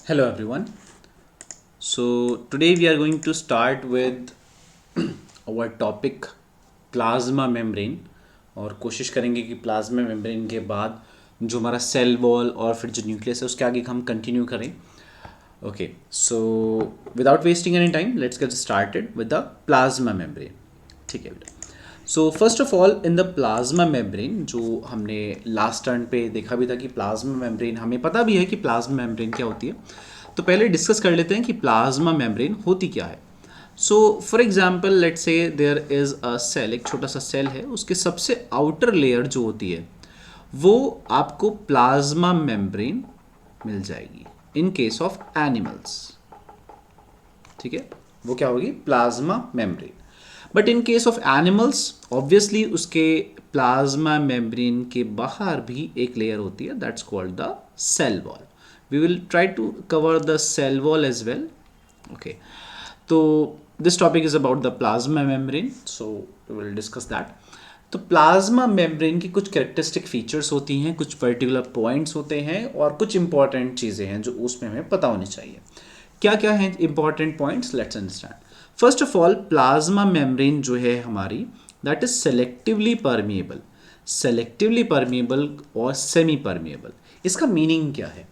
Hello everyone. So today we are going to start with our topic plasma membrane और कोशिश करेंगे कि plasma membrane के बाद जो हमारा सेल वॉल और फिर जो न्यूक्लियस है उसके आगे हम कंटिन्यू करें. Okay, so without wasting any time let's get started with the plasma membrane. ठीक है बेटा. So first of all in the plasma membrane जो हमने लास्ट टर्न पे देखा भी था कि प्लाज्मा मेम्ब्रेन हमें पता भी है कि प्लाज्मा मेम्ब्रेन क्या होती है. तो पहले डिस्कस कर लेते हैं कि प्लाज्मा मेम्ब्रेन होती क्या है. So for example let's say there is a cell, एक छोटा सा सेल है, उसके सबसे आउटर लेयर जो होती है वो आपको प्लाज्मा मेम्ब्रेन मिल जाएगी इन केस ऑफ एनिमल्स. ठीक है, वो क्या होगी? Plasma membrane. But in case of animals obviously उसके प्लाज्मा मेम्ब्रेन के बाहर भी एक लेयर होती है, that's called the cell wall. We will try to cover the cell wall as well. Okay, तो this topic is about the plasma membrane, so we will discuss that. तो plasma membrane की कुछ characteristic features होती हैं, कुछ particular points होते हैं और कुछ इंपॉर्टेंट चीज़ें हैं जो उसमें हमें पता होनी चाहिए. क्या क्या हैं important points? Let's understand. First of all plasma membrane जो है हमारी, that is selectively permeable. Selectively permeable और सेमी परमिएबल, इसका मीनिंग क्या है?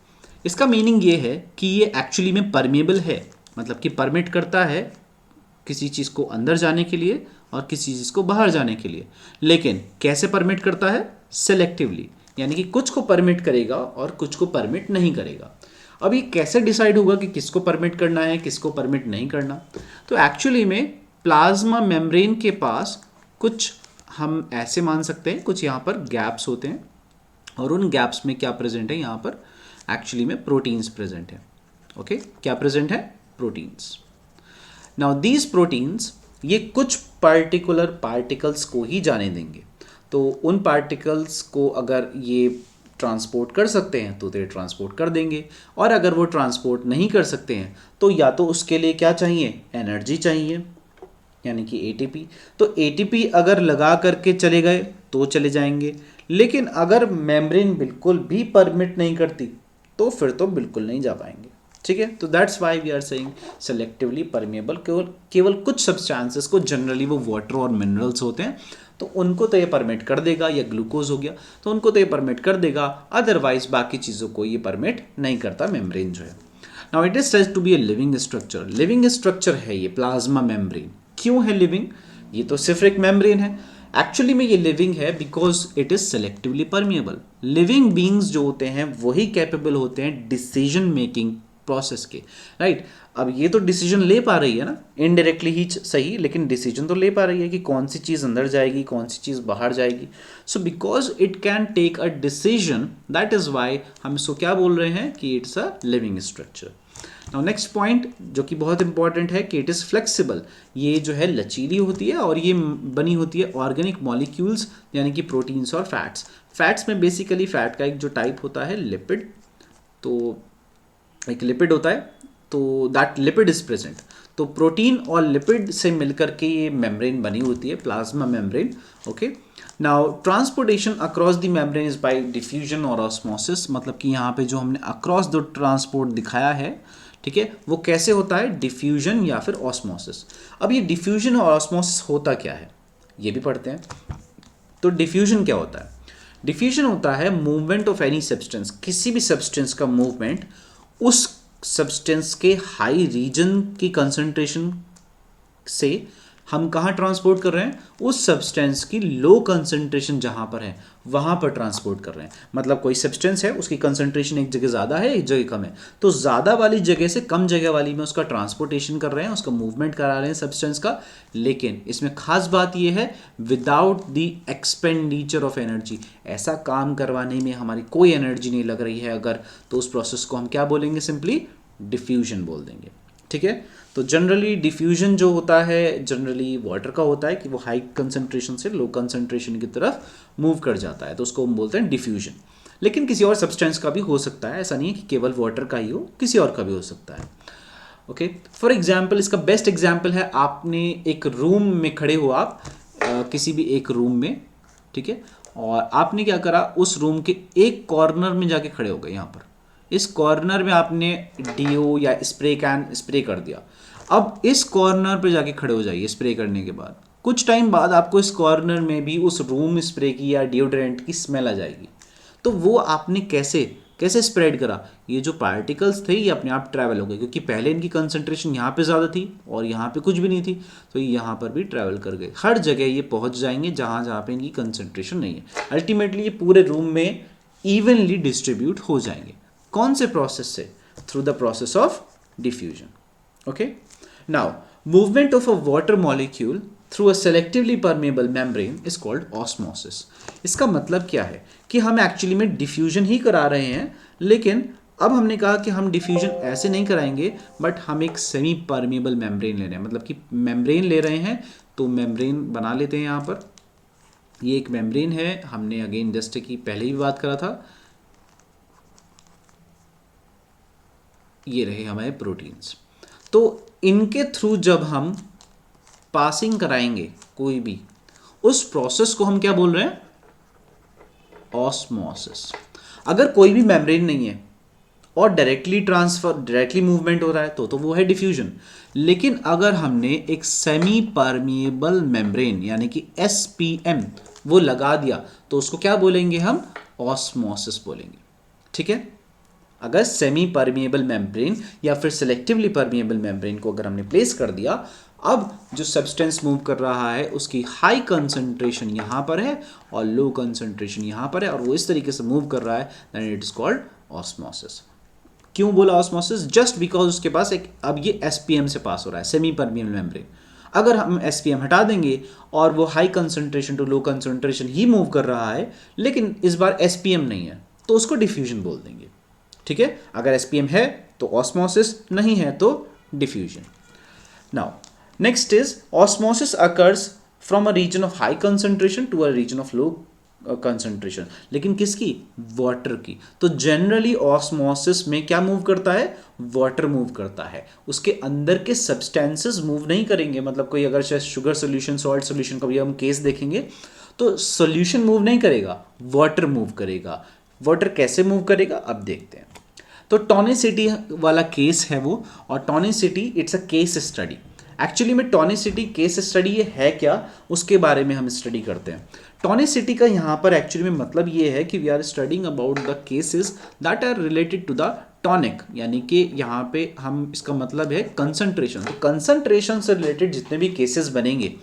इसका मीनिंग ये है कि ये एक्चुअली में परमिएबल है, मतलब कि परमिट करता है किसी चीज़ को अंदर जाने के लिए और किसी चीज़ को बाहर जाने के लिए. लेकिन कैसे परमिट करता है? सेलेक्टिवली, यानी कि कुछ को परमिट करेगा और कुछ को परमिट नहीं करेगा. अब ये कैसे डिसाइड होगा कि किसको परमिट करना है, किसको परमिट नहीं करना? तो एक्चुअली में प्लाज्मा मेम्ब्रेन के पास कुछ हम ऐसे मान सकते हैं, कुछ यहाँ पर गैप्स होते हैं और उन गैप्स में क्या प्रेजेंट है? यहाँ पर एक्चुअली में प्रोटीन्स प्रेजेंट है. ओके, क्या प्रेजेंट है? प्रोटीन्स. नाउ दीज प्रोटीन्स ये कुछ पर्टिकुलर पार्टिकल्स को ही जाने देंगे. तो उन पार्टिकल्स को अगर ये ट्रांसपोर्ट कर सकते हैं तो दे ट्रांसपोर्ट कर देंगे, और अगर वो ट्रांसपोर्ट नहीं कर सकते हैं तो या तो उसके लिए क्या चाहिए? एनर्जी चाहिए, यानी कि एटीपी. तो एटीपी अगर लगा करके चले गए तो चले जाएंगे, लेकिन अगर मेम्ब्रेन बिल्कुल भी परमिट नहीं करती तो फिर तो बिल्कुल नहीं जा पाएंगे. ठीक है, तो that's why we are saying selectively permeable. केवल केवल कुछ सब्सटेंसेस को, जनरली वो वाटर और मिनरल्स होते हैं, तो उनको तो ये परमिट कर देगा, या ग्लूकोज हो गया तो उनको तो ये परमिट कर देगा, अदरवाइज बाकी चीज़ों को ये परमिट नहीं करता मेम्ब्रेन जो है. Now it is said to be a living structure. Living structure है ये प्लाज्मा मेम्ब्रेन. क्यों है लिविंग? ये तो सिर्फ एक मेम्ब्रेन है. एक्चुअली में ये लिविंग है because it is selectively permeable. Living beings जो होते हैं वही कैपेबल होते हैं डिसीजन मेकिंग प्रोसेस के, राइट. अब ये तो डिसीजन ले पा रही है ना, इनडायरेक्टली ही सही, लेकिन डिसीजन तो ले पा रही है कि कौन सी चीज़ अंदर जाएगी, कौन सी चीज़ बाहर जाएगी. So because it can take a decision, that is why हम इसको क्या बोल रहे हैं कि it's a living structure. Now next point जो कि बहुत इंपॉर्टेंट है कि इट इज़ फ्लेक्सिबल. ये जो है लचीली होती है और ये बनी होती है ऑर्गेनिक मॉलिक्यूल्स, यानी कि प्रोटीन्स और फैट्स. फैट्स में बेसिकली फैट का एक जो टाइप होता है लिपिड, तो एक लिपिड होता है, तो दैट लिपिड इज प्रेजेंट. तो प्रोटीन और लिपिड से मिलकर के ये मेम्ब्रेन बनी होती है, plasma membrane. Okay, now transportation across the membrane is by diffusion और ऑस्मोसिस. मतलब कि यहाँ पे जो हमने अक्रॉस द ट्रांसपोर्ट दिखाया है, ठीक है, वो कैसे होता है? डिफ्यूजन या फिर ऑस्मोसिस. अब ये डिफ्यूजन और ऑस्मोसिस होता क्या है ये भी पढ़ते हैं. तो डिफ्यूजन क्या होता है? डिफ्यूजन होता है मूवमेंट ऑफ एनी सब्सटेंस, किसी भी सब्सटेंस का मूवमेंट उस सब्सटेंस के हाई रीजन की कंसंट्रेशन से हम कहाँ ट्रांसपोर्ट कर रहे हैं? उस सब्सटेंस की लो कंसंट्रेशन जहाँ पर है वहाँ पर ट्रांसपोर्ट कर रहे हैं. मतलब कोई सब्सटेंस है, उसकी कंसंट्रेशन एक जगह ज़्यादा है, एक जगह कम है, तो ज़्यादा वाली जगह से कम जगह वाली में उसका ट्रांसपोर्टेशन कर रहे हैं, उसका मूवमेंट करा रहे हैं सब्सटेंस का. लेकिन इसमें खास बात यह है without the expenditure of energy. ऐसा काम करवाने में हमारी कोई एनर्जी नहीं लग रही है अगर, तो उस प्रोसेस को हम क्या बोलेंगे? सिंपली डिफ्यूजन बोल देंगे. ठीक है, तो जनरली डिफ्यूजन जो होता है जनरली वाटर का होता है कि वो हाई कंसंट्रेशन से लो कंसंट्रेशन की तरफ मूव कर जाता है, तो उसको हम बोलते हैं डिफ्यूजन. लेकिन किसी और सब्सटेंस का भी हो सकता है, ऐसा नहीं है कि केवल वाटर का ही हो, किसी और का भी हो सकता है. ओके, फॉर एग्जाम्पल इसका बेस्ट एग्जाम्पल है, आपने एक रूम में खड़े हो आप, किसी भी एक रूम में, ठीक है, और आपने क्या करा? उस रूम के एक कॉर्नर में जाके खड़े हो गए यहाँ पर, इस कॉर्नर में आपने डीओ या स्प्रे कैन स्प्रे कर दिया। अब इस कॉर्नर पे जाके खड़े हो जाइए स्प्रे करने के बाद। कुछ टाइम बाद आपको इस कॉर्नर में भी उस रूम स्प्रे की या डिओड्रेंट की स्मेल आ जाएगी। तो वो आपने कैसे कैसे स्प्रेड करा? ये जो पार्टिकल्स थे ये अपने आप ट्रैवल हो गए, क्योंकि पहले इनकी कंसंट्रेशन यहाँ पे ज़्यादा थी और यहाँ पे कुछ भी नहीं थी, तो ये यहाँ पर भी ट्रैवल कर गए। हर जगह ये पहुँच जाएंगे जहाँ जहाँ पे इनकी कंसंट्रेशन नहीं है। अल्टीमेटली ये पूरे रूम में इवनली डिस्ट्रीब्यूट हो जाएंगे। कौन से प्रोसेस से? Through the process of diffusion. Okay, now movement of a water molecule through a selectively permeable membrane is called osmosis. इसका मतलब क्या है कि हम एक्चुअली में डिफ्यूजन ही करा रहे हैं, लेकिन अब हमने कहा कि हम डिफ्यूजन ऐसे नहीं कराएंगे, बट हम एक सेमी परमेबल मेम्ब्रेन ले रहे हैं, मतलब कि मेम्ब्रेन ले रहे हैं। तो मेम्ब्रेन बना लेते हैं यहाँ पर। ये एक मेम्ब्रेन है, हमने अगेन जस्ट की पहले ही बात करा था। ये रहे हमारे प्रोटीन्स। तो इनके थ्रू जब हम पासिंग कराएंगे कोई भी, उस प्रोसेस को हम क्या बोल रहे हैं? ऑस्मोसिस। अगर कोई भी मेम्ब्रेन नहीं है और डायरेक्टली मूवमेंट हो रहा है तो वो है डिफ्यूजन। लेकिन अगर हमने एक सेमी परमिएबल मेम्ब्रेन यानी कि SPM वो लगा दिया तो उसको क्या बोलेंगे हम? ऑस्मोसिस बोलेंगे। ठीक है, अगर सेमी परमिएबल मेम्ब्रेन या फिर सेलेक्टिवली परमिएबल मेम्ब्रेन को अगर हमने प्लेस कर दिया, अब जो सब्सटेंस मूव कर रहा है उसकी हाई कंसंट्रेशन यहाँ पर है और लो कंसंट्रेशन यहाँ पर है, और वो इस तरीके से मूव कर रहा है, then it is called osmosis. क्यों बोला ऑस्मोसिस? जस्ट बिकॉज उसके पास एक, अब ये SPM से पास हो रहा है, सेमी परमिएबल मेम्ब्रेन। अगर हम SPM हटा देंगे और वो high concentration to low concentration ही मूव कर रहा है, लेकिन इस बार SPM नहीं है, तो उसको डिफ्यूजन बोल देंगे। ठीक है, अगर SPM है तो ऑस्मोसिस, नहीं है तो diffusion. Now next is osmosis occurs from a region of high concentration to a region of low concentration. लेकिन किसकी? वाटर की। तो जनरली ऑस्मोसिस में क्या मूव करता है? वाटर मूव करता है, उसके अंदर के सब्सटेंसेस मूव नहीं करेंगे। मतलब कोई अगर शुगर सोल्यूशन, सॉल्ट सोल्यूशन का भी हम केस देखेंगे तो सोल्यूशन मूव नहीं करेगा, वाटर मूव करेगा। वाटर कैसे मूव करेगा अब देखते हैं। तो टॉनिसिटी वाला केस है वो, और tonicity it's a case study. Actually में टॉनिसिटी केस स्टडी ये है क्या, उसके बारे में हम स्टडी करते हैं। टॉनिसिटी का यहाँ पर एक्चुअली में मतलब ये है कि we are studying about the cases that are related to the tonic, यानी कि यहाँ पे हम, इसका मतलब है कंसंट्रेशन। तो कंसंट्रेशन से रिलेटेड जितने भी केसेस बनेंगे,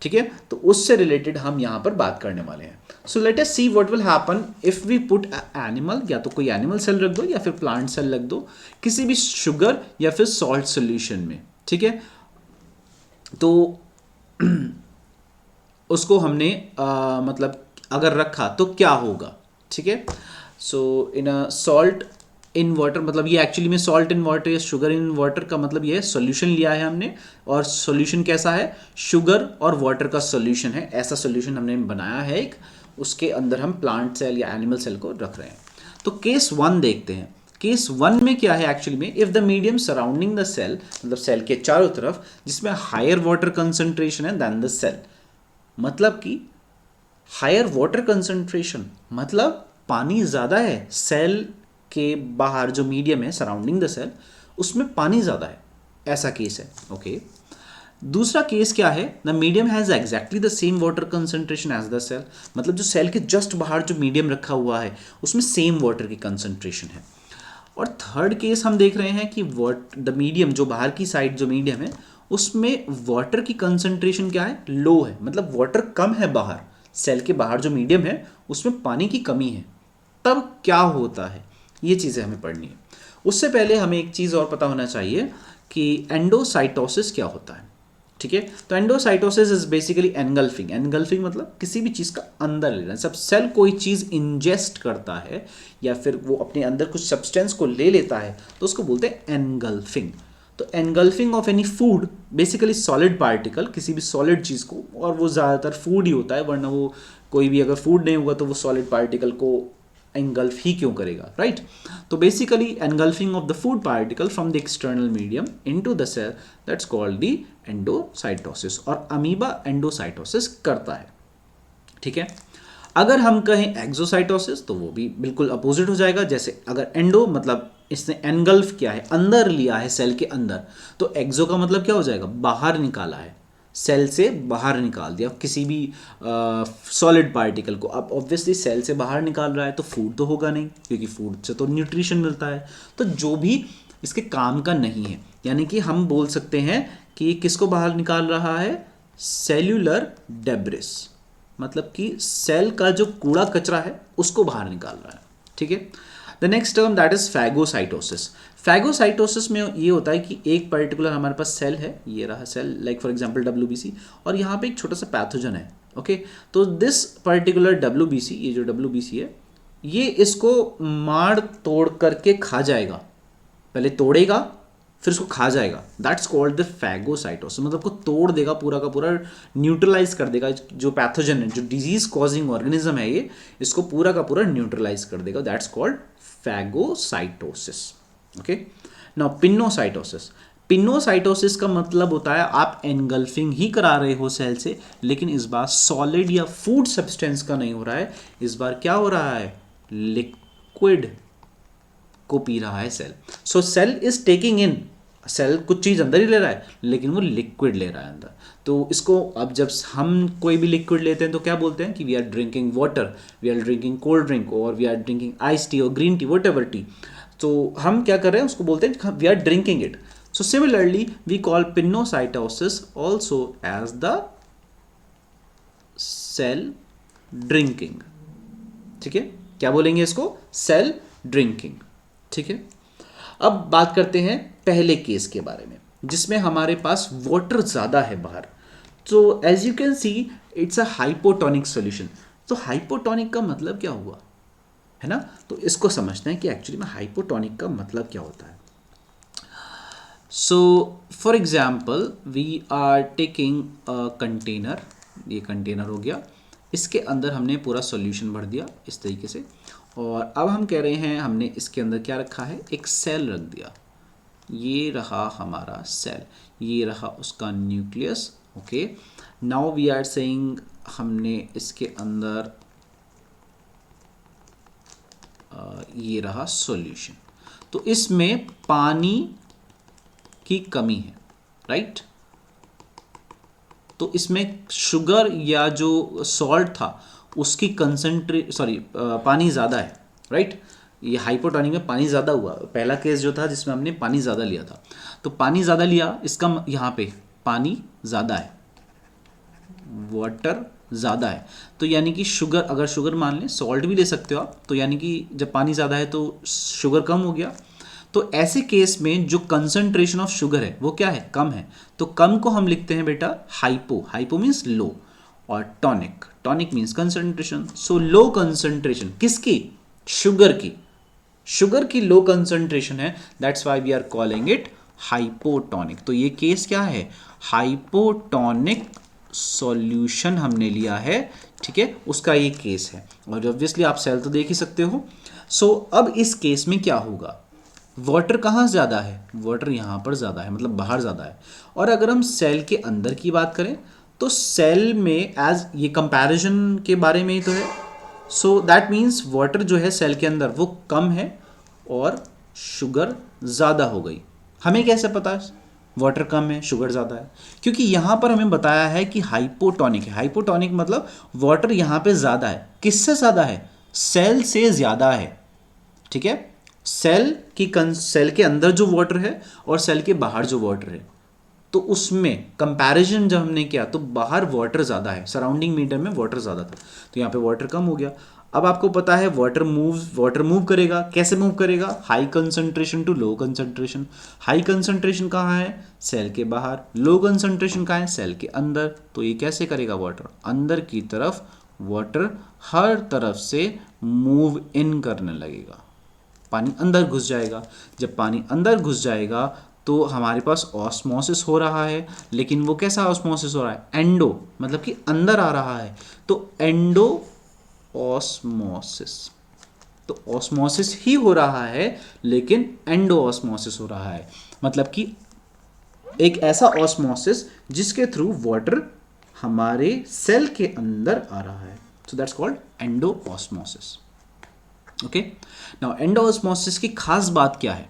ठीक है, तो उससे रिलेटेड हम यहाँ पर बात करने वाले हैं। So let us see what will happen if we put animal, या तो कोई एनिमल सेल रख दो या फिर प्लांट सेल रख दो किसी भी शुगर या फिर सॉल्ट सोल्यूशन में। ठीक है, तो उसको हमने मतलब अगर रखा तो क्या होगा? ठीक है, सो इन अ सॉल्ट इन वाटर, मतलब ये एक्चुअली में सॉल्ट इन वाटर या शुगर इन वाटर का मतलब ये है सॉल्यूशन लिया है हमने, और सॉल्यूशन कैसा है? शुगर और वाटर का सॉल्यूशन है, ऐसा सॉल्यूशन हमने बनाया है एक, उसके अंदर हम प्लांट सेल या एनिमल सेल को रख रहे हैं। तो केस 1 देखते हैं। केस 1 में क्या है एक्चुअली में? If the medium surrounding the cell, मतलब सेल के चारों तरफ, जिसमें हायर वाटर कंसंट्रेशन है देन द सेल, मतलब कि हायर वाटर कंसंट्रेशन मतलब पानी ज़्यादा है सेल के बाहर, जो मीडियम है सराउंडिंग द सेल उसमें पानी ज़्यादा है, ऐसा केस है। ओके, दूसरा केस क्या है? The medium has exactly the same water concentration as the cell, मतलब जो सेल के जस्ट बाहर जो मीडियम रखा हुआ है उसमें सेम वाटर की कंसंट्रेशन है। और थर्ड केस हम देख रहे हैं कि द मीडियम, जो बाहर की साइड जो मीडियम है उसमें वाटर की कंसंट्रेशन क्या है? लो है, मतलब वाटर कम है बाहर, सेल के बाहर जो मीडियम है उसमें पानी की कमी है। तब क्या होता है, ये चीज़ें हमें पढ़नी है। उससे पहले हमें एक चीज़ और पता होना चाहिए कि एंडोसाइटोसिस क्या होता है। ठीक है, तो endocytosis is basically engulfing. Engulfing मतलब किसी भी चीज़ का अंदर लेना। जब सेल कोई चीज़ इंजेस्ट करता है या फिर वो अपने अंदर कुछ सब्सटेंस को ले लेता है तो उसको बोलते हैं एनगल्फिंग। तो engulfing of any food, basically solid particle, किसी भी सॉलिड चीज़ को, और वो ज़्यादातर फूड ही होता है, वरना वो कोई भी अगर फूड नहीं होगा तो वो सॉलिड पार्टिकल को एंगल्फ ही क्यों करेगा, राइट? तो basically engulfing of the food particle from the external medium into the cell, that's called the endocytosis, और अमीबा एंडोसाइटोसिस करता है। ठीक है, अगर हम कहें एक्सोसाइटोसिस तो वो भी बिल्कुल अपोजिट हो जाएगा। जैसे अगर एंडो मतलब इसने एनगल्फ किया है, अंदर लिया है सेल के अंदर, तो एक्सो का मतलब क्या हो जाएगा, बाहर निकाला है, सेल से बाहर निकाल दिया किसी भी सॉलिड पार्टिकल को। अब ऑब्वियसली सेल से बाहर निकाल रहा है तो फूड तो होगा नहीं, क्योंकि फूड से तो न्यूट्रिशन मिलता है। तो जो भी इसके काम का नहीं है, यानी कि हम बोल सकते हैं कि ये किसको बाहर निकाल रहा है, सेल्यूलर डेब्रिस, मतलब कि सेल का जो कूड़ा कचरा है उसको बाहर निकाल रहा है। ठीक है। The next term that is phagocytosis. Phagocytosis में ये होता है कि एक पर्टिकुलर हमारे पास सेल है, ये रहा cell, like for example WBC, और यहाँ पे एक छोटा सा पैथोजन है। ओके, तो दिस पर्टिकुलर WBC, ये जो WBC है, ये इसको मार तोड़ करके खा जाएगा। पहले तोड़ेगा फिर उसको खा जाएगा, दैट्स कॉल्ड द फैगोसाइटोसिस। मतलब को तोड़ देगा, पूरा का पूरा न्यूट्रलाइज कर देगा। जो पैथोजन है, जो डिजीज कॉजिंग ऑर्गेनिज्म है, ये इसको पूरा का पूरा न्यूट्रलाइज कर देगा, that's called phagocytosis. Okay, now pinocytosis. Pinocytosis का मतलब होता है आप एनगल्फिंग ही करा रहे हो सेल से, लेकिन इस बार सॉलिड या फूड सब्सटेंस का नहीं हो रहा है, इस बार क्या हो रहा है, लिक्विड को पी रहा है cell. So cell is taking in, cell कुछ चीज़ अंदर ही ले रहा है लेकिन वो लिक्विड ले रहा है अंदर। तो इसको अब जब हम कोई भी लिक्विड लेते हैं तो क्या बोलते हैं कि we are drinking water, we are drinking cold drink, और we are drinking ice tea और green tea, whatever tea. तो हम क्या कर रहे हैं, उसको बोलते हैं we are drinking it. So similarly we call pinocytosis also as the cell drinking. ठीक है, क्या बोलेंगे इसको, सेल ड्रिंकिंग। ठीक है। अब बात करते हैं पहले केस के बारे में, जिसमें हमारे पास वाटर ज़्यादा है बाहर। तो as you can see it's a hypotonic solution. तो हाइपोटोनिक का मतलब क्या हुआ, है ना। तो इसको समझते हैं कि एक्चुअली में हाइपोटोनिक का मतलब क्या होता है। So for example we are taking a container, ये कंटेनर हो गया, इसके अंदर हमने पूरा सॉल्यूशन भर दिया इस तरीके से, और अब हम कह रहे हैं हमने इसके अंदर क्या रखा है, एक सेल रख दिया। ये रहा हमारा सेल, ये रहा उसका nucleus. Okay, now we are saying हमने इसके अंदर ये रहा सॉल्यूशन। तो इसमें पानी की कमी है, राइट। तो इसमें शुगर या जो सॉल्ट था उसकी पानी ज़्यादा है, राइट। ये हाइपोटोनिक में पानी ज़्यादा हुआ, पहला केस जो था जिसमें हमने पानी ज़्यादा लिया था, तो पानी ज़्यादा लिया, इसका यहाँ पे पानी ज़्यादा है, वाटर ज़्यादा है। तो यानी कि शुगर, अगर शुगर मान लें, सॉल्ट भी ले सकते हो आप, तो यानी कि जब पानी ज़्यादा है तो शुगर कम हो गया। तो ऐसे केस में जो कंसंट्रेशन ऑफ शुगर है वो क्या है, कम है। तो कम को हम लिखते हैं बेटा हाइपो, हाइपो मीन्स लो, और tonic, tonic means concentration. So low concentration किसकी, शुगर की, शुगर की लो कंसंट्रेशन है, that's why we are calling it hypotonic. तो ये केस क्या है, हाइपोटोनिक सॉल्यूशन हमने लिया है। ठीक है, उसका ये केस है, और ऑब्वियसली आप सेल तो देख ही सकते हो। सो अब इस केस में क्या होगा, वाटर कहाँ ज़्यादा है, वाटर यहाँ पर ज़्यादा है, मतलब बाहर ज़्यादा है। और अगर हम सेल के अंदर की बात करें तो सेल में एज ये कंपैरिजन के बारे में ही तो है। सो दैट मीन्स वाटर जो है सेल के अंदर वो कम है और शुगर ज़्यादा हो गई। हमें कैसे पता है वाटर कम है शुगर ज़्यादा है, क्योंकि यहाँ पर हमें बताया है कि हाइपोटोनिक है। हाइपोटोनिक मतलब वाटर यहाँ पे ज़्यादा है, किससे ज़्यादा है, सेल से ज़्यादा है। ठीक है, सेल के अंदर जो वाटर है और सेल के बाहर जो वाटर है, तो उसमें कंपैरिजन जब हमने किया तो बाहर वाटर ज़्यादा है, सराउंडिंग मीडियम में वाटर ज़्यादा था, तो यहाँ पे वाटर कम हो गया। अब आपको पता है वाटर मूव करेगा, कैसे मूव करेगा, high concentration to low concentration. High concentration कहाँ है, सेल के बाहर, लो कंसंट्रेशन कहाँ है, सेल के अंदर। तो ये कैसे करेगा, वाटर अंदर की तरफ, वाटर हर तरफ से मूव इन करने लगेगा, पानी अंदर घुस जाएगा। जब पानी अंदर घुस जाएगा तो हमारे पास ऑस्मोसिस हो रहा है, लेकिन वो कैसा ऑस्मोसिस हो रहा है, एंडो, मतलब कि अंदर आ रहा है, तो एंडो ऑस्मोसिस। तो ऑस्मोसिस ही हो रहा है लेकिन एंडो ऑस्मोसिस हो रहा है, मतलब कि एक ऐसा ऑस्मोसिस जिसके थ्रू वाटर हमारे सेल के अंदर आ रहा है। So that's called endosmosis. Okay, now endosmosis की खास बात क्या है?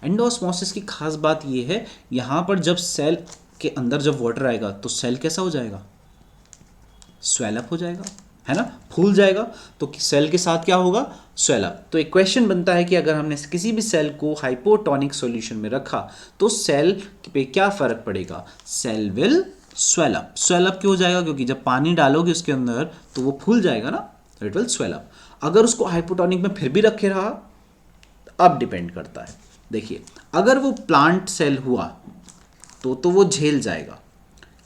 एंडोऑस्मोसिस की खास बात ये है, यहाँ पर जब सेल के अंदर जब वाटर आएगा तो सेल कैसा हो जाएगा? स्वेल अप हो जाएगा, है ना, फूल जाएगा। तो सेल के साथ क्या होगा? Swell up. तो एक क्वेश्चन बनता है कि अगर हमने किसी भी सेल को हाइपोटोनिक सॉल्यूशन में रखा तो सेल पे क्या फर्क पड़ेगा? Cell will swell up. Swell up क्यों हो जाएगा? क्योंकि जब पानी डालोगे उसके अंदर तो वो फूल जाएगा ना, इट विल स्वेल अप। अगर उसको हाइपोटोनिक में फिर भी रखे रहा, अब डिपेंड करता है। देखिए, अगर वो प्लांट सेल हुआ तो वो झेल जाएगा।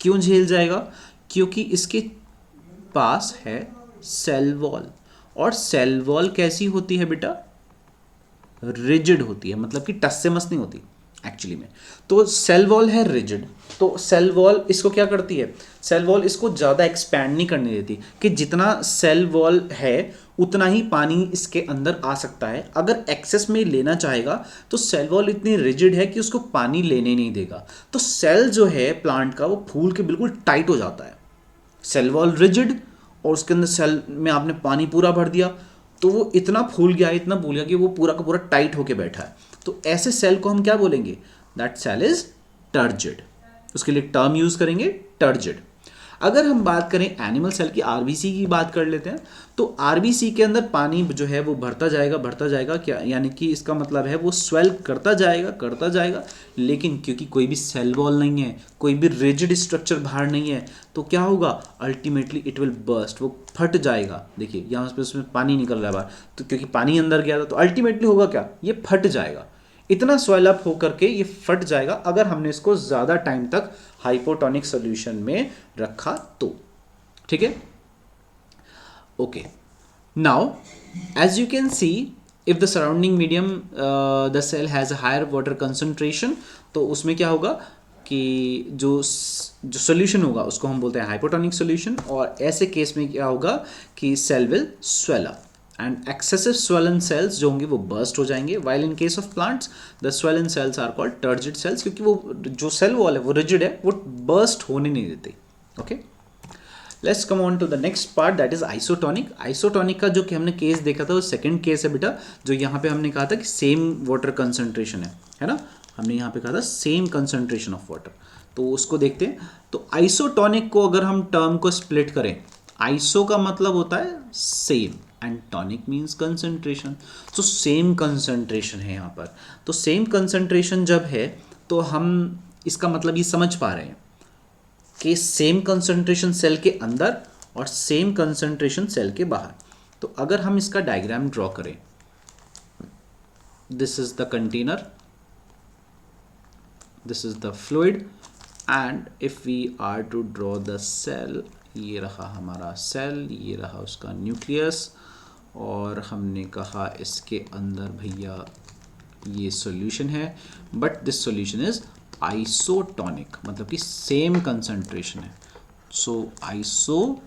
क्यों झेल जाएगा? क्योंकि इसके पास है सेल वॉल, और सेल वॉल कैसी होती है बेटा? रिजिड होती है, मतलब कि टस से मस नहीं होती एक्चुअली में। तो सेल वॉल है रिजिड, तो सेल वॉल इसको क्या करती है? सेल वॉल इसको ज़्यादा एक्सपैंड नहीं करने देती, कि जितना सेल वॉल है उतना ही पानी इसके अंदर आ सकता है। अगर एक्सेस में लेना चाहेगा तो सेल वॉल इतनी रिजिड है कि उसको पानी लेने नहीं देगा। तो सेल जो है प्लांट का वो फूल के बिल्कुल टाइट हो जाता है। सेल वॉल रिजिड और उसके अंदर सेल में आपने पानी पूरा भर दिया तो वो इतना फूल गया, इतना फूल गया कि वो पूरा का पूरा टाइट होके बैठा है। तो ऐसे सेल को हम क्या बोलेंगे? That cell is turgid. उसके लिए टर्म यूज करेंगे टर्जिड। अगर हम बात करें एनिमल सेल की, आरबीसी की बात कर लेते हैं, तो आरबीसी के अंदर पानी जो है वो भरता जाएगा क्या, यानी कि इसका मतलब है वो स्वेल करता जाएगा, लेकिन क्योंकि कोई भी सेल वॉल नहीं है, कोई भी रिजिड स्ट्रक्चर बाहर नहीं है, तो क्या होगा? अल्टीमेटली इट विल बर्स्ट, वो फट जाएगा। देखिए यहाँ पे उसमें पानी निकल रहा है बाहर, तो क्योंकि पानी अंदर गया था तो अल्टीमेटली होगा क्या? ये फट जाएगा। इतना स्वेल अप होकर के ये फट जाएगा अगर हमने इसको ज़्यादा टाइम तक हाइपोटोनिक सॉल्यूशन में रखा तो। ठीक है, okay. Now as you can see, if the surrounding medium the cell has a higher water concentration, तो उसमें क्या होगा कि जो सॉल्यूशन होगा उसको हम बोलते हैं हाइपोटोनिक सॉल्यूशन, और ऐसे केस में क्या होगा कि cell will swell up and excessive swollen cells जो होंगे वो बर्स्ट हो जाएंगे। While in case of plants the swollen cells are called turgid cells, क्योंकि वो जो सेल वॉल है वो रिजिड है, वो बर्स्ट होने नहीं देते। Okay, let's come on to the next part, that is isotonic. Isotonic का जो कि हमने केस देखा था वो सेकंड केस है बेटा, जो यहाँ पे हमने कहा था कि सेम वाटर कंसंट्रेशन है ना, हमने यहाँ पे कहा था सेम कंसंट्रेशन ऑफ वाटर। तो उसको देखते हैं। तो आइसोटोनिक को अगर हम टर्म को स्प्लिट करें, आइसो का मतलब होता है same and tonic means concentration. तो सेम कंसंट्रेशन है यहाँ पर। तो सेम कंसंट्रेशन जब है तो हम इसका मतलब ये समझ पा रहे हैं कि सेम कंसंट्रेशन सेल के अंदर और सेम कंसंट्रेशन सेल के बाहर। तो अगर हम इसका डायग्राम ड्रॉ करें, this is the container, this is the fluid, and if we are to draw the cell, ये रहा हमारा सेल, ये रहा उसका न्यूक्लियस, और हमने कहा इसके अंदर भैया ये सॉल्यूशन है, but this solution is isotonic, मतलब कि सेम कंसंट्रेशन है। सो आइसोटोनिक,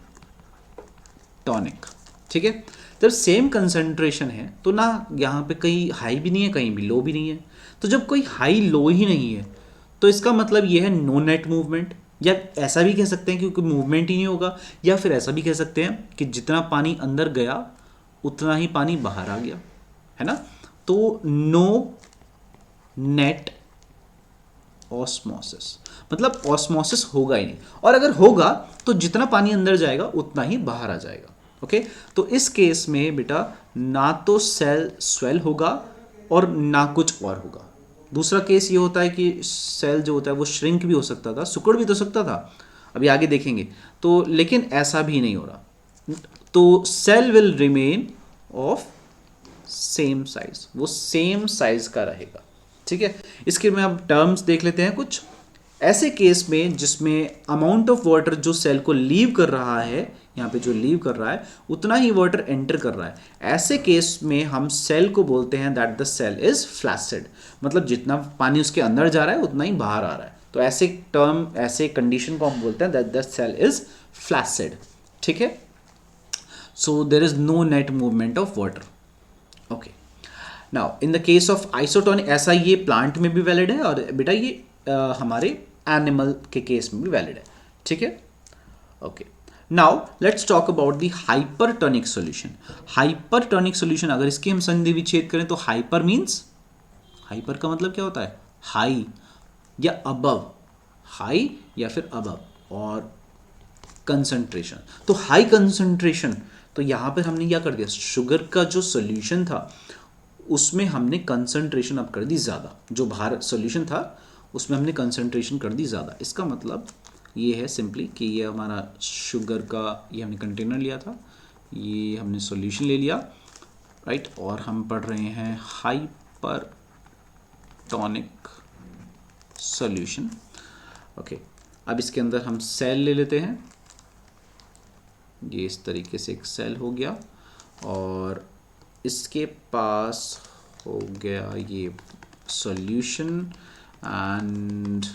ठीक है। जब सेम कंसंट्रेशन है तो ना यहाँ पे कहीं हाई भी नहीं है, कहीं भी लो भी नहीं है। तो जब कोई हाई लो ही नहीं है तो इसका मतलब ये है नो नेट मूवमेंट, या ऐसा भी कह सकते हैं कि कोई मूवमेंट ही नहीं होगा, या फिर ऐसा भी कह सकते हैं कि जितना पानी अंदर गया उतना ही पानी बाहर आ गया, है ना। तो नो नेट ऑस्मोसिस, मतलब ऑस्मोसिस होगा ही नहीं, और अगर होगा तो जितना पानी अंदर जाएगा उतना ही बाहर आ जाएगा। ओके, तो इस केस में बेटा ना तो सेल स्वेल होगा और ना कुछ और होगा। दूसरा केस ये होता है कि सेल जो होता है वो श्रिंक भी हो सकता था, सिकुड़ भी तो सकता था, अभी आगे देखेंगे। तो लेकिन ऐसा भी नहीं हो रहा। तो cell will remain of same size, वो सेम साइज का रहेगा, ठीक है। इसके में अब टर्म्स देख लेते हैं कुछ। ऐसे केस में जिसमें अमाउंट ऑफ वाटर जो सेल को लीव कर रहा है, यहाँ पे जो लीव कर रहा है उतना ही वाटर एंटर कर रहा है, ऐसे केस में हम सेल को बोलते हैं that the cell is flaccid, मतलब जितना पानी उसके अंदर जा रहा है उतना ही बाहर आ रहा है। तो ऐसे टर्म, ऐसे कंडीशन को हम बोलते हैं that the cell is flaccid, ठीक है। So there is no net movement of water. Okay, now in the case of isotonic, ऐसा ये प्लांट में भी वैलिड है और बेटा ये हमारे एनिमल के केस में भी वैलिड है, ठीक है। Okay, now let's talk about the hypertonic solution. Hypertonic solution, अगर इसकी हम संधि विच्छेद करें तो हाइपर मीन्स, हाइपर का मतलब क्या होता है, हाई या अबव, हाई या फिर अबव, और कंसंट्रेशन, तो हाई कंसंट्रेशन, तो यहां पर हमने क्या कर दिया, शुगर का जो सॉल्यूशन था उसमें हमने कंसंट्रेशन अब कर दी ज़्यादा, जो बाहर सॉल्यूशन था उसमें हमने कंसंट्रेशन कर दी ज़्यादा। इसका मतलब ये है सिंपली कि ये हमारा शुगर का, ये हमने कंटेनर लिया था, ये हमने सॉल्यूशन ले लिया, राइट, और हम पढ़ रहे हैं हाइपरटोनिक सॉल्यूशन। ओके, अब इसके अंदर हम सेल ले लेते हैं, ये इस तरीके से एक सेल हो गया, और इसके पास हो गया ये solution, and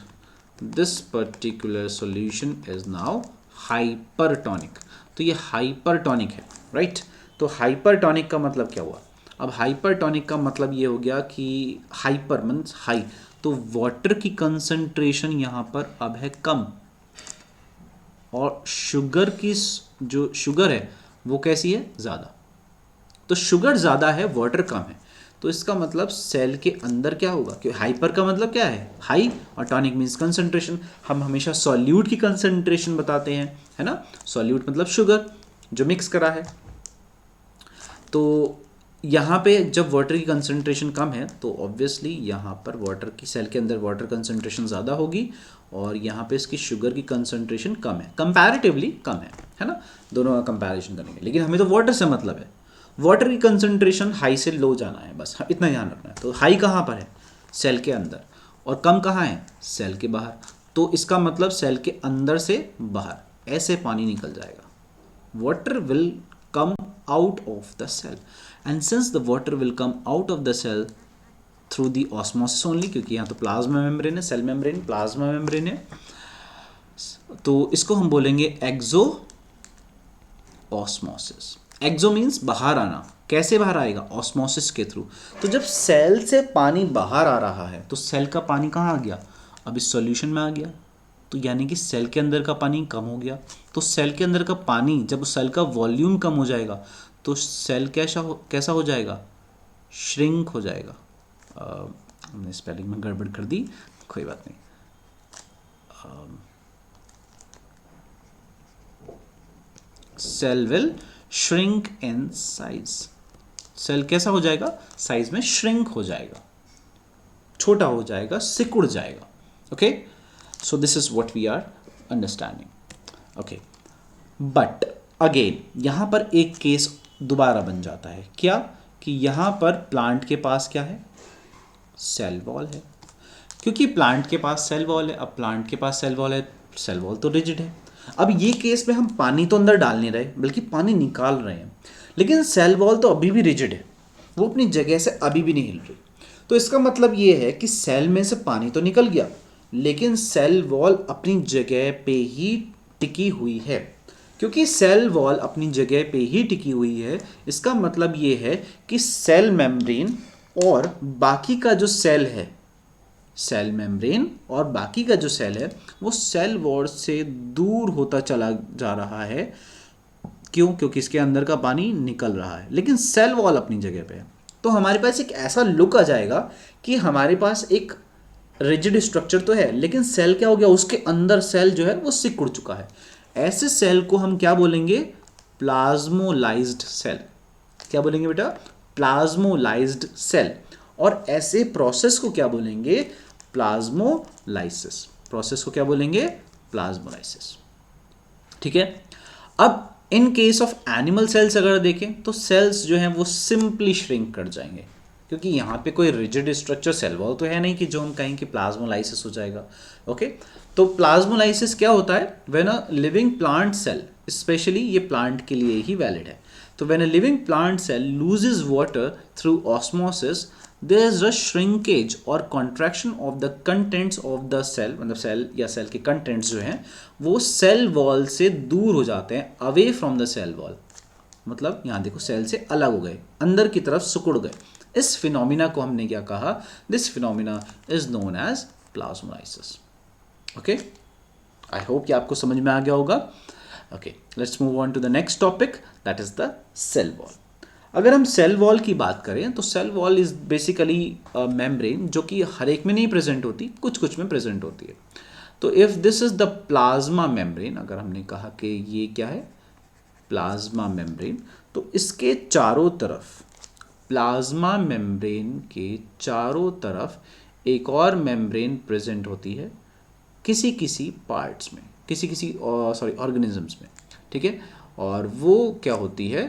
this particular solution is now hypertonic. तो ये हाइपरटोनिक है, राइट। तो हाइपरटोनिक का मतलब क्या हुआ, अब हाइपरटोनिक का मतलब ये हो गया कि हाइपर मीन्स हाई, तो वाटर की कंसंट्रेशन यहाँ पर अब है कम, और शुगर की जो शुगर है वो कैसी है, ज़्यादा। तो शुगर ज़्यादा है, वाटर कम है, तो इसका मतलब सेल के अंदर क्या होगा, कि हाइपर का मतलब क्या है, हाई, और टॉनिक मीन्स कंसंट्रेशन। हम हमेशा सॉल्यूट की कंसंट्रेशन बताते हैं, है ना, सॉल्यूट मतलब शुगर जो मिक्स करा है। तो यहाँ पे जब वाटर की कंसंट्रेशन कम है तो ऑब्वियसली यहाँ पर वाटर की, सेल के अंदर वाटर कंसंट्रेशन ज़्यादा होगी, और यहाँ पे इसकी शुगर की कंसंट्रेशन कम है, कंपैरेटिवली कम है ना, दोनों का कंपैरिजन करेंगे। लेकिन हमें तो वाटर से मतलब है, वाटर की कंसंट्रेशन हाई से लो जाना है, बस इतना ध्यान रखना है। तो हाई कहाँ पर है, सेल के अंदर, और कम कहाँ है, सेल के बाहर। तो इसका मतलब सेल के अंदर से बाहर ऐसे पानी निकल जाएगा, water will come out of the cell, and since the water will come out of the cell through the osmosis only, क्योंकि यहाँ तो प्लाज्मा मेम्ब्रेन है, सेल मेम्ब्रेन प्लाज्मा मेम्ब्रेन है, तो इसको हम बोलेंगे एक्सो ऑस्मोसिस। एक्सो मीन्स बाहर आना, कैसे बाहर आएगा, ऑस्मोसिस के थ्रू। तो जब सेल से पानी बाहर आ रहा है तो सेल का पानी कहाँ आ गया, अब इस सॉल्यूशन में आ गया, तो यानी कि सेल के अंदर का पानी कम हो गया। तो सेल के अंदर का पानी, जब सेल का वॉल्यूम कम हो जाएगा तो सेल कैसा हो जाएगा, श्रिंक हो जाएगा। हमने स्पेलिंग में गड़बड़ कर दी, कोई बात नहीं। Cell will shrink in size, cell कैसा हो जाएगा, साइज में श्रिंक हो जाएगा, छोटा हो जाएगा, सिकुड़ जाएगा। Okay, so this is what we are understanding. Okay, but again यहाँ पर एक केस दोबारा बन जाता है, क्या कि यहाँ पर प्लांट के पास क्या है, सेल वॉल है। क्योंकि प्लांट के पास सेल वॉल है, अब प्लांट के पास सेल वॉल है, सेल वॉल तो रिजिड है। अब ये केस में हम पानी तो अंदर डाल नहीं रहे, बल्कि पानी निकाल रहे हैं, लेकिन सेल वॉल तो अभी भी रिजिड है, वो अपनी जगह से अभी भी नहीं हिल रही। तो इसका मतलब ये है कि सेल में से पानी तो निकल गया, लेकिन सेल वॉल अपनी जगह पे ही टिकी हुई है। क्योंकि सेल वॉल अपनी जगह पे ही टिकी हुई है, इसका मतलब ये है कि सेल मेम्ब्रेन और बाकी का जो सेल है, सेल मेम्ब्रेन और बाकी का जो सेल है वो सेल वॉल से दूर होता चला जा रहा है। क्यों, क्योंकि इसके अंदर का पानी निकल रहा है, लेकिन सेल वॉल अपनी जगह पे है। तो हमारे पास एक ऐसा लुक आ जाएगा कि हमारे पास एक रिजिड स्ट्रक्चर तो है, लेकिन सेल क्या हो गया, उसके अंदर सेल जो है वो सिकुड़ चुका है। ऐसे सेल को हम क्या बोलेंगे, प्लाज्मोलाइज्ड सेल। क्या बोलेंगे बेटा, प्लाज्मोलाइज्ड सेल। और ऐसे प्रोसेस को क्या बोलेंगे, प्लाज्मोलाइसिस। प्रोसेस को क्या बोलेंगे, प्लाज्मोलाइसिस। ठीक है। अब इन केस ऑफ एनिमल सेल्स अगर देखें तो सेल्स जो हैं वो सिंपली श्रिंक कर जाएंगे, क्योंकि यहाँ पे कोई रिजिड स्ट्रक्चर सेल वॉल तो है नहीं कि जो हम कहें कि प्लाज्मोलाइसिस हो जाएगा। ओके, तो प्लाज्मोलाइसिस क्या होता है, when a living plant cell, specially ये प्लांट के लिए ही वैलिड है, तो when a living plant cell loses water through osmosis, there is a shrinkage और contraction of the contents of the cell, मतलब सेल या सेल के कंटेंट्स जो हैं वो सेल वॉल से दूर हो जाते हैं, away from the cell wall. मतलब यहाँ देखो सेल से अलग हो गए, अंदर की तरफ सिकुड़ गए। इस फिनोमिना को हमने क्या कहा, this phenomena is known as plasmolysis. Okay, I hope कि आपको समझ में आ गया होगा। Okay, let's move on to the next topic, that is the cell wall. अगर हम सेल वॉल की बात करें तो cell wall is basically membrane जो कि हर एक में नहीं प्रेजेंट होती, कुछ कुछ में प्रेजेंट होती है। तो if this is the plasma membrane, अगर हमने कहा कि ये क्या है, प्लाज्मा मेम्ब्रेन, तो इसके चारों तरफ, प्लाज्मा मेम्ब्रेन के चारों तरफ एक और मेम्ब्रेन प्रेजेंट होती है किसी किसी पार्ट्स में, किसी किसी ऑर्गेनिजम्स में, ठीक है। और वो क्या होती है,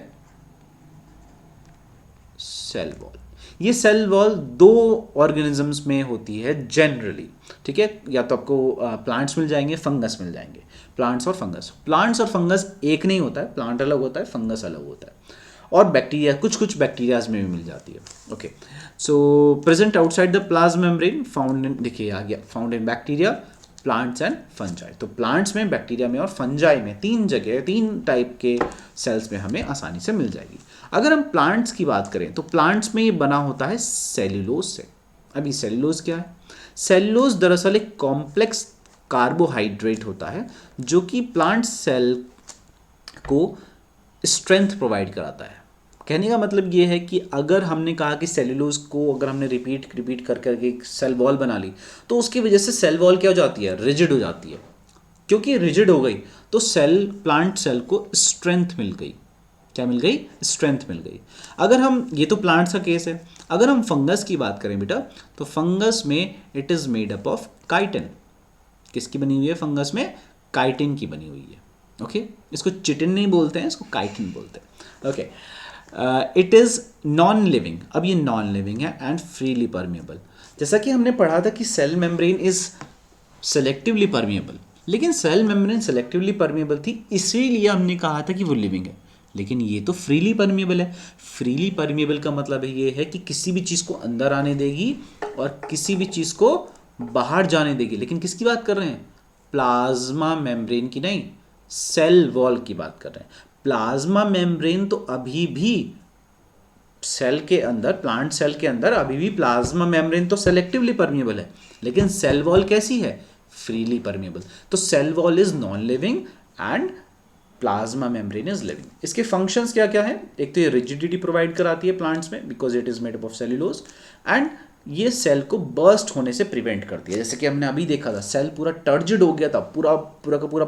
सेल वॉल। ये सेल वॉल दो ऑर्गेनिजम्स में होती है जनरली, ठीक है। या तो आपको प्लांट्स मिल जाएंगे, फंगस मिल जाएंगे, प्लांट्स और फंगस। प्लांट्स और फंगस एक नहीं होता है, प्लांट अलग होता है, फंगस अलग होता है। और बैक्टीरिया, कुछ कुछ बैक्टीरियाज में भी मिल जाती है। Okay, so present outside the plasma membrane, found in, देखिए आ गया, found in bacteria, plants and fungi. तो प्लांट्स में, बैक्टीरिया में और फंजाई में, तीन जगह, तीन टाइप के सेल्स में हमें आसानी से मिल जाएगी। अगर हम प्लांट्स की बात करें तो प्लांट्स में ये बना होता है सेल्यूलोज से। अभी सेल्यूलोज क्या है? सेल्यूलोज दरअसल एक कॉम्प्लेक्स कार्बोहाइड्रेट होता है जो कि प्लांट सेल को स्ट्रेंथ प्रोवाइड कराता है। कहने का मतलब ये है कि अगर हमने कहा कि सेल्यूलोज को अगर हमने रिपीट कर करके एक सेल वॉल बना ली, तो उसकी वजह से सेल वॉल क्या हो जाती है, रिजिड हो जाती है। क्योंकि रिजिड हो गई तो सेल, प्लांट सेल को स्ट्रेंथ मिल गई। क्या मिल गई? स्ट्रेंथ मिल गई। अगर हम, ये तो प्लांट्स का केस है, अगर हम फंगस की बात करें बेटा, तो फंगस में it is made up of chitin. किसकी बनी हुई है फंगस में? काइटिन की बनी हुई है। ओके, इसको चिटिन नहीं बोलते हैं, इसको काइटिन बोलते हैं। Okay, it is non living. अब ये नॉन लिविंग है एंड फ्रीली परमिएबल। जैसा कि हमने पढ़ा था कि cell membrane is selectively permeable, लेकिन सेल मेम्ब्रेन सेलेक्टिवली परमिएबल थी इसीलिए हमने कहा था कि वो लिविंग है। लेकिन ये तो फ्रीली परमिएबल है। फ्रीली परमिएबल का मतलब ये है कि किसी भी चीज़ को अंदर आने देगी और किसी भी चीज़ को बाहर जाने देगी। लेकिन किसकी बात कर रहे हैं? प्लाज्मा मेम्ब्रेन की नहीं, सेल वॉल की बात कर रहे हैं। प्लाज्मा मेम्ब्रेन तो अभी भी सेल के अंदर, प्लांट सेल के अंदर अभी भी प्लाज्मा मेम्ब्रेन तो सेलेक्टिवली परमिएबल है, लेकिन सेल वॉल कैसी है? Freely permeable. तो cell wall is non living and plasma membrane is living. इसके फंक्शंस क्या क्या है? एक तो ये रिजिडिटी प्रोवाइड कराती है प्लांट्स में because it is made up of cellulose, and ये सेल को बर्स्ट होने से प्रिवेंट करती है। जैसे कि हमने अभी देखा था, सेल पूरा टर्जिड हो गया था, पूरा पूरा का पूरा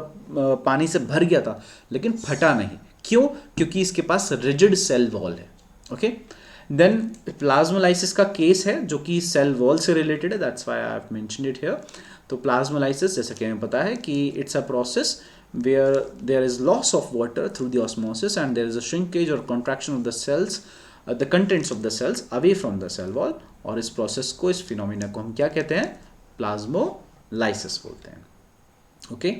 पानी से भर गया था, लेकिन फटा नहीं। क्यों? क्योंकि इसके पास रिजिड सेल वॉल है। ओके, देन प्लाज्मोलाइसिस का केस है जो कि सेल वॉल से रिलेटेड है, that's why I have mentioned it here. तो प्लाज्मोलाइसिस, जैसा कि हमें पता है कि it's a process where there is loss of water through the osmosis and there is a shrinkage or contraction of the cells, the contents of the cells away from the cell wall, और इस process को, इस phenomena को हम क्या कहते हैं? Plasmolysis बोलते हैं। Okay,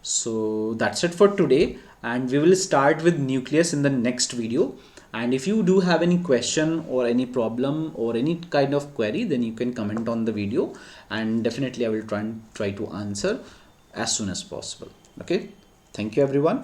so that's it for today and we will start with nucleus in the next video. And if you do have any question or any problem or any kind of query, then you can comment on the video and definitely I will try to answer as soon as possible. Okay, thank you everyone.